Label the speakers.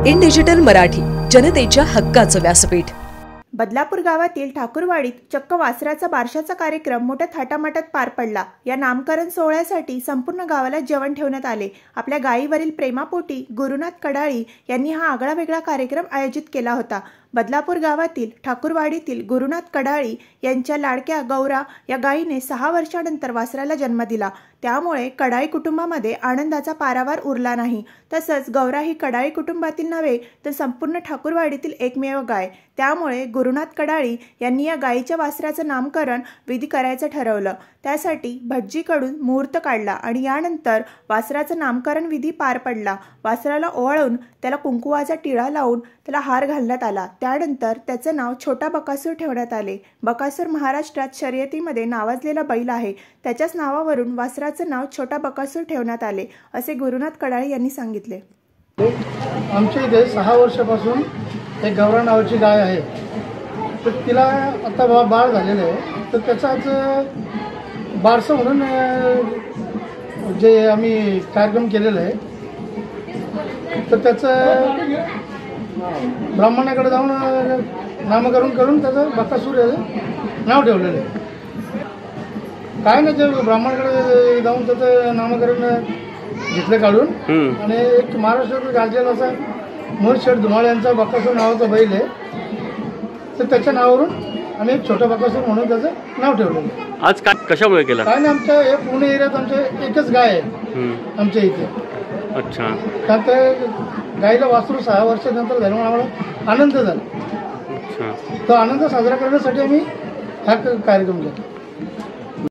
Speaker 1: In digital Marathi, जनतेच्या हक्काचं व्यासपीठ।
Speaker 2: बदलापूर गावातील ठाकूरवाडीत चक्क वासराचा बारशाचा कार्यक्रम मोठ्या थाटामाटात पार पडला। या नामकरण सोहळ्यासाठी संपूर्ण गावाला जेवण ठेवण्यात आले। आपल्या गायीवरील प्रेमापोटी गुरुनाथ कडाळी यांनी हा आगळावेगळा कार्यक्रम आयोजित केला होता। बदलापूर गावातील ठाकूरवाडीतील गुरुनाथ कडाळी यांच्या लाडक्या गौरा या गायीने 6 वर्षांनंतर वासराला जन्म दिला। त्यामुळे कडाळी कुटुंबामध्ये आनंदाचा पारावार उरला नाही। तसंच गौरा ही कडाळी कुटुंबातील नव्हे तर संपूर्ण ठाकूरवाडीतील एकमेव गाय। त्यामुळे गुरुनाथ कडाळी यांनी या गायीच्या वासराचं नामकरण विधी करायचं ठरवलं। त्यासाठी भटजीकडून मुहूर्त काढला आणि यानंतर वासराचं नामकरण विधी पार पडला। वासराला ओवाळून त्याला कुंकुवाचा टिळा लावून त्याला हार घालण्यात आला। त्यानंतर त्याचं नाव छोटा बकासूर ठेवण्यात आले। बकासूर महाराष्ट्रात शर्यतीमध्ये नावाजलेला बैल आहे। त्याच्याच नावावरून वासराचं नाव छोटा बकासूर ठेवण्यात आले, असे गुरुनाथ कडाळी यांनी सांगितले।
Speaker 3: आमच्या इथे 6 वर्षापासून एक गौरा नावाची गाय आहे, तर तिला आता बाळ झालेलं आहे। तर त्याचाच बारसं म्हणून जे आम्ही कार्यक्रम केलेला आहे, तर त्याचं ब्राह्मणाकडे जाऊन नामकरण करून त्याचं बकासूर नाव ठेवलेलं आहे। काय नाही, ते ब्राह्मणाकडे जाऊन त्याचं नामकरण घेतलं काढून आणि एक महाराष्ट्रात गाजलेला असा मोरशेठ धुमाळे यांचा बकासूर नावाचा बैल आहे, तर त्याच्या नावावरून आम्ही एक छोटा बकासूर म्हणून त्याचं नाव ठेवलेलं आहे।
Speaker 4: आज काय कशामुळे केलं?
Speaker 3: काय नाही, आमच्या हे पुणे एरियात आमच्या एकच गाय आहे आमच्या इथे।
Speaker 4: अच्छा,
Speaker 3: त्यात गायीला वासरू 6 वर्षानंतर झाल्यामुळे आम्हाला आनंद झाला।
Speaker 4: अच्छा,
Speaker 3: तो आनंद साजरा करण्यासाठी आम्ही हा कार्यक्रम केला।